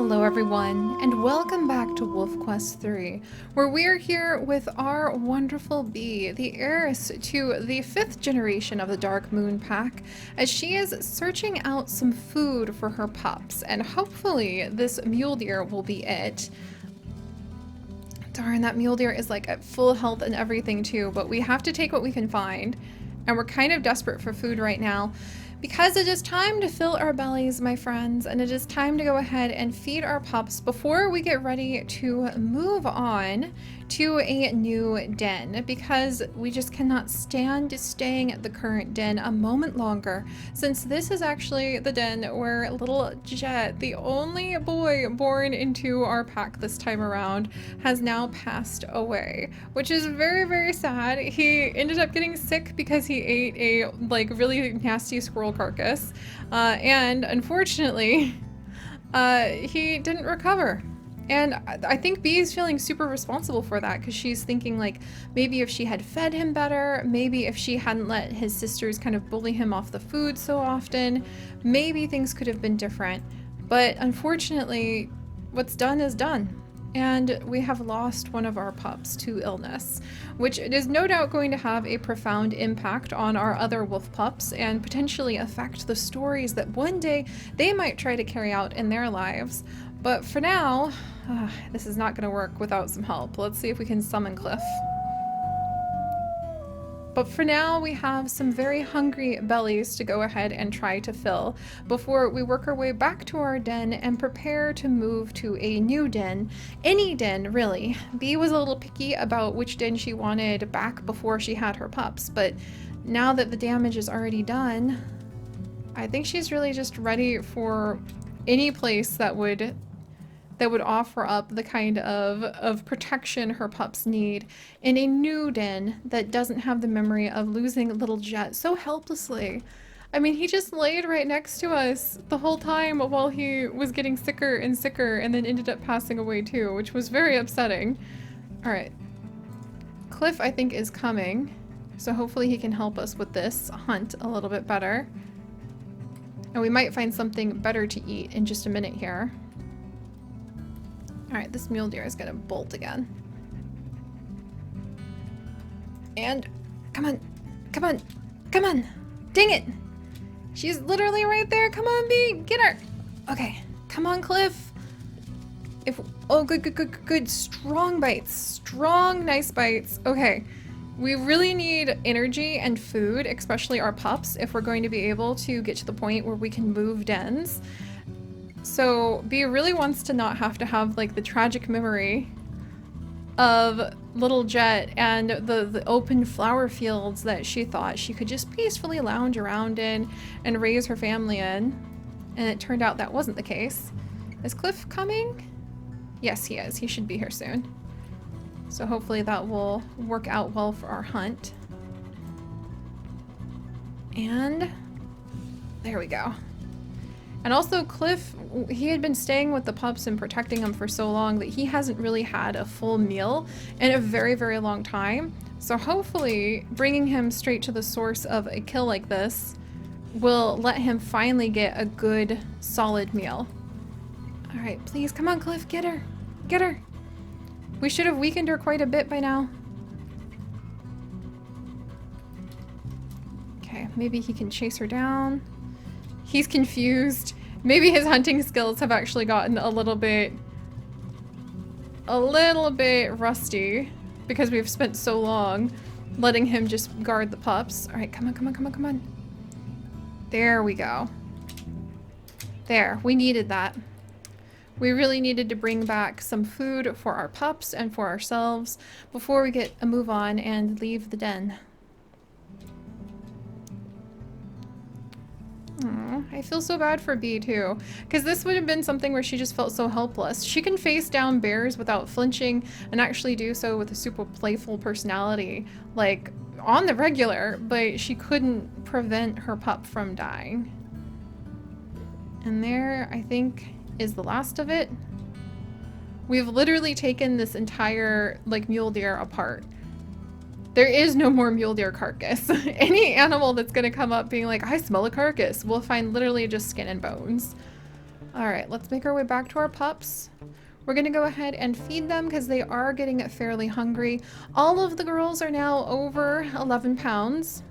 Hello everyone, and welcome back to Wolf Quest 3, where we're here with our wonderful bee, the heiress to the 5th generation of the Dark Moon Pack, as she is searching out some food for her pups, and hopefully this mule deer will be it. Darn, that mule deer is like at full health and everything too, but we have to take what we can find, and we're kind of desperate for food right now. Because it is time to fill our bellies, my friends, and it is time to go ahead and feed our pups before we get ready to move on to a new den, because we just cannot stand staying at the current den a moment longer, since this is actually the den where little Jet, the only boy born into our pack this time around, has now passed away, which is very, very sad. He ended up getting sick because he ate a really nasty squirrel carcass, and unfortunately he didn't recover. And I think Bee is feeling super responsible for that, because she's thinking like, maybe if she had fed him better, maybe if she hadn't let his sisters kind of bully him off the food so often, maybe things could have been different. But unfortunately, what's done is done. And we have lost one of our pups to illness, which is no doubt going to have a profound impact on our other wolf pups and potentially affect the stories that one day they might try to carry out in their lives. But for now, this is not going to work without some help. Let's see if we can summon Cliff. But for now, we have some very hungry bellies to go ahead and try to fill before we work our way back to our den and prepare to move to a new den. Any den, really. Bee was a little picky about which den she wanted back before she had her pups, but now that the damage is already done, I think she's really just ready for any place that would offer up the kind of protection her pups need in a new den that doesn't have the memory of losing little Jet so helplessly. I mean, he just laid right next to us the whole time while he was getting sicker and sicker, and then ended up passing away too, which was very upsetting. All right. Cliff, I think, is coming, so hopefully he can help us with this hunt a little bit better. And we might find something better to eat in just a minute here. Alright, this mule deer is gonna bolt again. And, come on, come on, come on, dang it! She's literally right there, come on, Bee, get her! Okay, come on, Cliff. Oh, good, strong bites, strong, nice bites. Okay, we really need energy and food, especially our pups, if we're going to be able to get to the point where we can move dens. So Bee really wants to not have to have like the tragic memory of little Jet and the open flower fields that she thought she could just peacefully lounge around in and raise her family in. And it turned out that wasn't the case. Is Cliff coming? Yes, he is. He should be here soon. So hopefully that will work out well for our hunt. And there we go. And also Cliff, he had been staying with the pups and protecting them for so long that he hasn't really had a full meal in a very, very long time. So hopefully bringing him straight to the source of a kill like this will let him finally get a good, solid meal. All right, please, come on, Cliff, get her, get her. We should have weakened her quite a bit by now. Okay, maybe he can chase her down. He's confused. Maybe his hunting skills have actually gotten a little bit rusty because we've spent so long letting him just guard the pups. All right, come on, come on, come on, come on. There we go. There, we needed that. We really needed to bring back some food for our pups and for ourselves before we get a move on and leave the den. I feel so bad for Bee too, because this would have been something where she just felt so helpless. She can face down bears without flinching and actually do so with a super playful personality, like on the regular, but she couldn't prevent her pup from dying. And there, I think, is the last of it. We've literally taken this entire mule deer apart. There is no more mule deer carcass. Any animal that's gonna come up being like, I smell a carcass, we'll find literally just skin and bones. All right, let's make our way back to our pups. We're gonna go ahead and feed them because they are getting fairly hungry. All of the girls are now over 11 pounds.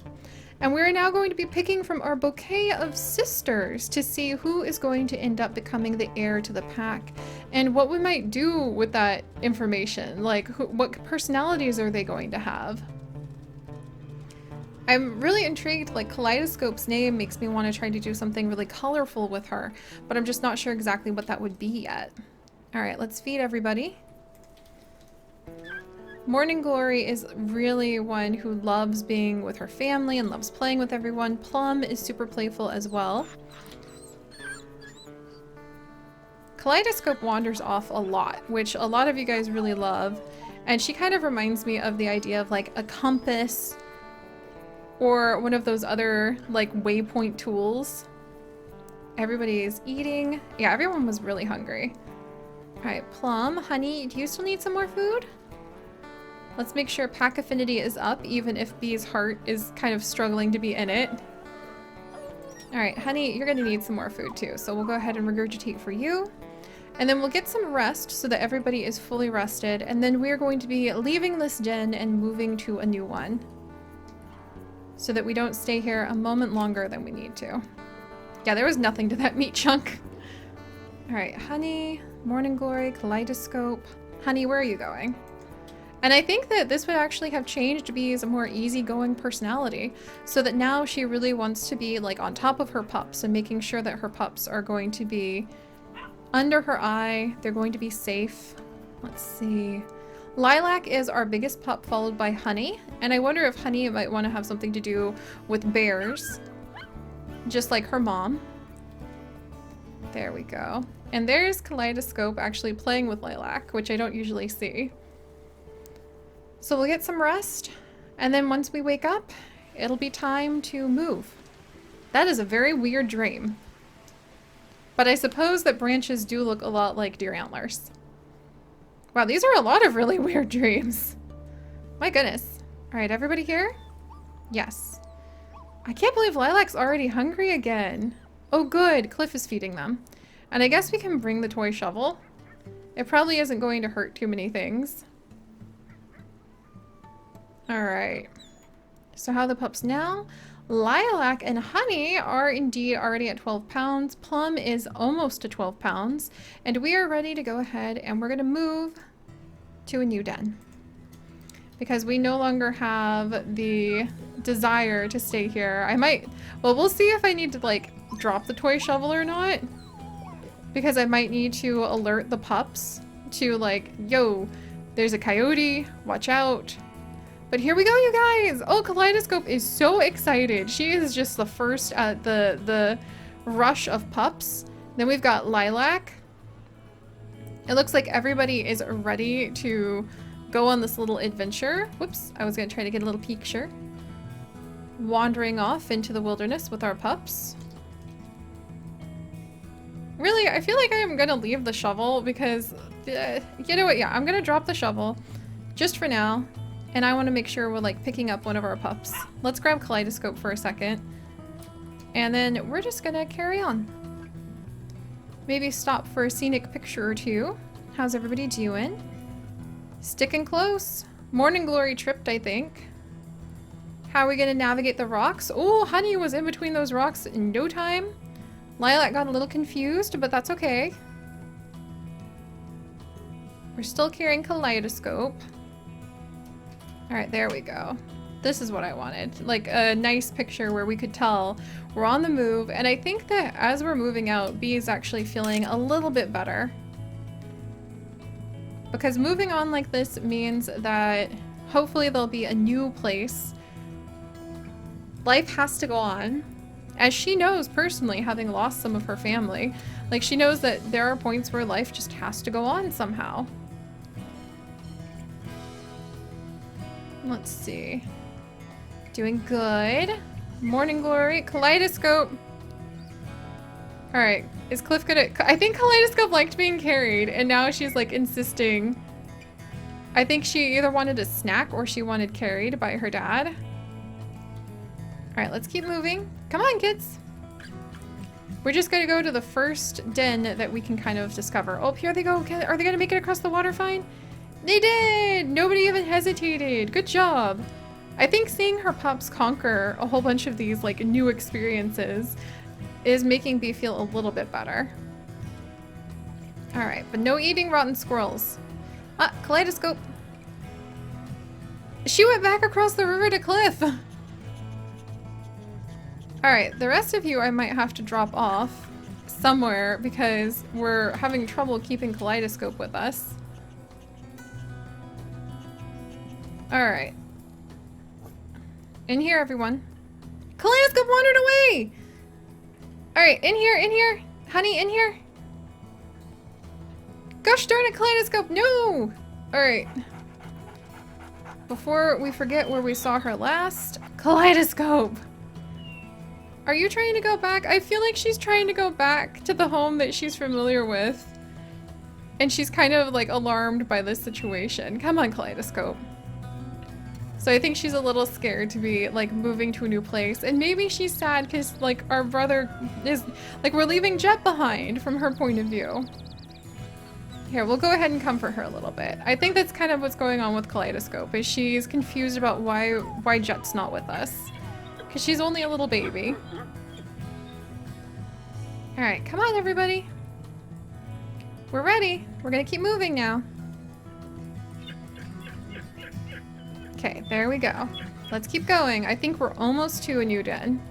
And we're now going to be picking from our bouquet of sisters to see who is going to end up becoming the heir to the pack and what we might do with that information. Like, what personalities are they going to have? I'm really intrigued. Like, Kaleidoscope's name makes me want to try to do something really colorful with her, but I'm just not sure exactly what that would be yet. All right, let's feed everybody. Morning Glory is really one who loves being with her family and loves playing with everyone. Plum is super playful as well. Kaleidoscope wanders off a lot, which a lot of you guys really love. And she kind of reminds me of the idea of like a compass or one of those other like waypoint tools. Everybody is eating. Yeah, everyone was really hungry. All right, Plum, honey, do you still need some more food? Let's make sure pack affinity is up, even if Bee's heart is kind of struggling to be in it. All right, honey, you're gonna need some more food too, so we'll go ahead and regurgitate for you. And then we'll get some rest so that everybody is fully rested, and then we're going to be leaving this den and moving to a new one so that we don't stay here a moment longer than we need to. Yeah, there was nothing to that meat chunk. All right, honey, Morning Glory, Kaleidoscope. Honey, where are you going? And I think that this would actually have changed Bee's a more easygoing personality, so that now she really wants to be like on top of her pups and making sure that her pups are going to be under her eye. They're going to be safe. Let's see. Lilac is our biggest pup, followed by Honey. And I wonder if Honey might want to have something to do with bears, just like her mom. There we go. And there's Kaleidoscope actually playing with Lilac, which I don't usually see. So we'll get some rest, and then once we wake up, it'll be time to move. That is a very weird dream. But I suppose that branches do look a lot like deer antlers. Wow, these are a lot of really weird dreams. My goodness. All right, everybody here? Yes. I can't believe Lilac's already hungry again. Oh good, Cliff is feeding them. And I guess we can bring the toy shovel. It probably isn't going to hurt too many things. All right, so how are the pups now? Lilac and Honey are indeed already at 12 pounds. Plum is almost to 12 pounds. And we are ready to go ahead and we're gonna move to a new den. Because we no longer have the desire to stay here. Well, we'll see if I need to like drop the toy shovel or not. Because I might need to alert the pups to like, yo, there's a coyote, watch out. But here we go, you guys! Oh, Kaleidoscope is so excited. She is just the first at the rush of pups. Then we've got Lilac. It looks like everybody is ready to go on this little adventure. Whoops, I was gonna try to get a little picture. Wandering off into the wilderness with our pups. Really, I feel like I am gonna leave the shovel because, you know what, yeah, I'm gonna drop the shovel just for now. And I want to make sure we're like picking up one of our pups. Let's grab Kaleidoscope for a second. And then we're just gonna carry on. Maybe stop for a scenic picture or two. How's everybody doing? Sticking close. Morning Glory tripped, I think. How are we gonna navigate the rocks? Oh, Honey was in between those rocks in no time. Lilac got a little confused, but that's okay. We're still carrying Kaleidoscope. All right, there we go. This is what I wanted. Like a nice picture where we could tell we're on the move. And I think that as we're moving out, Bee is actually feeling a little bit better. Because moving on like this means that hopefully there'll be a new place. Life has to go on. As she knows personally, having lost some of her family, like she knows that there are points where life just has to go on somehow. Let's see. Doing good. Morning Glory. Kaleidoscope. Alright. Is Cliff gonna... I think Kaleidoscope liked being carried, and now she's like insisting. I think she either wanted a snack or she wanted carried by her dad. Alright, let's keep moving. Come on, kids. We're just gonna go to the first den that we can kind of discover. Oh, here they go. Are they gonna make it across the water fine? They did! Nobody even hesitated. Good job. I think seeing her pups conquer a whole bunch of these like new experiences is making Bee feel a little bit better. All right, but no eating rotten squirrels. Ah, kaleidoscope. She went back across the river to Cliff. All right, the rest of you I might have to drop off somewhere because we're having trouble keeping kaleidoscope with us. All right. In here, everyone. Kaleidoscope wandered away! All right, in here. Honey, in here. Gosh darn it, kaleidoscope, no! All right. Before we forget where we saw her last, kaleidoscope. Are you trying to go back? I feel like she's trying to go back to the home that she's familiar with. And she's kind of like alarmed by this situation. Come on, kaleidoscope. So I think she's a little scared to be like moving to a new place. And maybe she's sad because like our brother is like, we're leaving Jet behind from her point of view. Here, we'll go ahead and comfort her a little bit. I think that's kind of what's going on with Kaleidoscope, is she's confused about why Jet's not with us. Because she's only a little baby. Alright, come on everybody. We're ready. We're gonna keep moving now. Okay, there we go. Let's keep going. I think we're almost to a new den.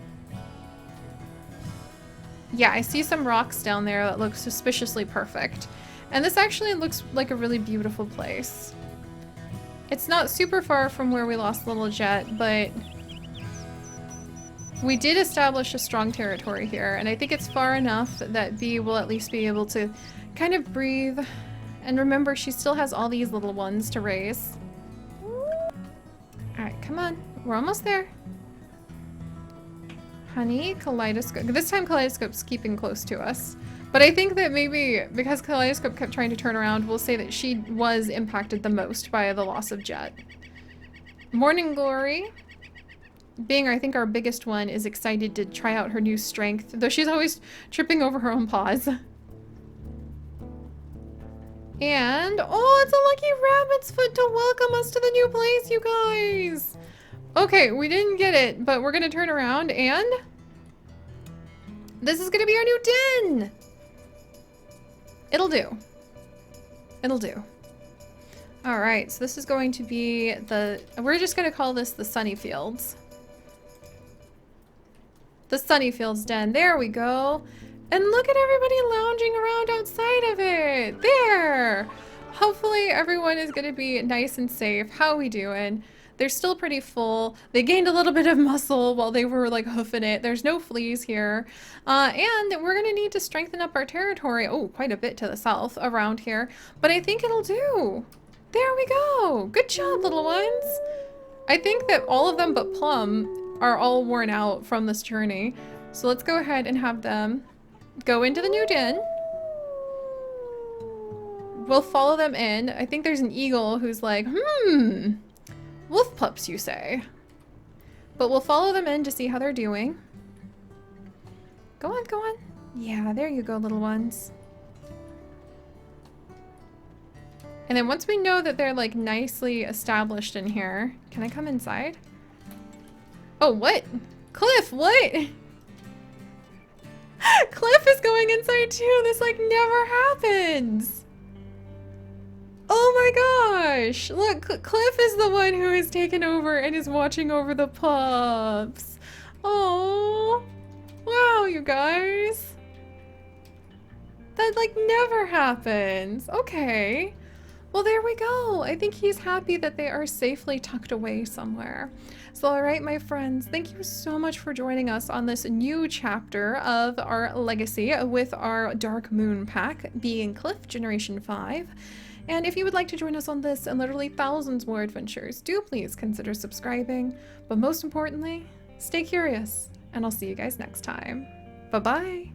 Yeah, I see some rocks down there that look suspiciously perfect. And this actually looks like a really beautiful place. It's not super far from where we lost Little Jet, but we did establish a strong territory here, and I think it's far enough that Bee will at least be able to kind of breathe. And remember, she still has all these little ones to raise. Alright, come on. We're almost there. Honey, Kaleidoscope. This time Kaleidoscope's keeping close to us. But I think that maybe because Kaleidoscope kept trying to turn around, we'll say that she was impacted the most by the loss of Jet. Morning Glory, being I think our biggest one, is excited to try out her new strength, though she's always tripping over her own paws. And, oh, it's a lucky rabbit's foot to welcome us to the new place, you guys! Okay, we didn't get it, but we're gonna turn around and this is gonna be our new den! It'll do. It'll do. Alright, so this is going to be we're just gonna call this the Sunny Fields. The Sunny Fields den, there we go. And look at everybody lounging around outside of it. There! Hopefully everyone is gonna be nice and safe. How are we doing? They're still pretty full. They gained a little bit of muscle while they were like hoofing it. There's no fleas here. And we're gonna need to strengthen up our territory. Oh, quite a bit to the south around here. But I think it'll do. There we go. Good job, little ones. I think that all of them but Plum are all worn out from this journey. So let's go ahead and have them go into the new den. We'll follow them in. I think there's an eagle who's like, wolf pups, you say? But we'll follow them in to see how they're doing. Go on, go on. Yeah, there you go, little ones. And then once we know that they're like nicely established in here, can I come inside? Oh, what? Cliff, what? Cliff is going inside too. This like never happens. Oh my gosh! Look, Cliff is the one who has taken over and is watching over the pups. Oh, wow, you guys. That like never happens. Okay. Well, there we go. I think he's happy that they are safely tucked away somewhere. So, all right, my friends, thank you so much for joining us on this new chapter of our legacy with our Dark Moon pack, being Cliff Generation 5. And if you would like to join us on this and literally thousands more adventures, do please consider subscribing. But most importantly, stay curious, and I'll see you guys next time. Bye-bye.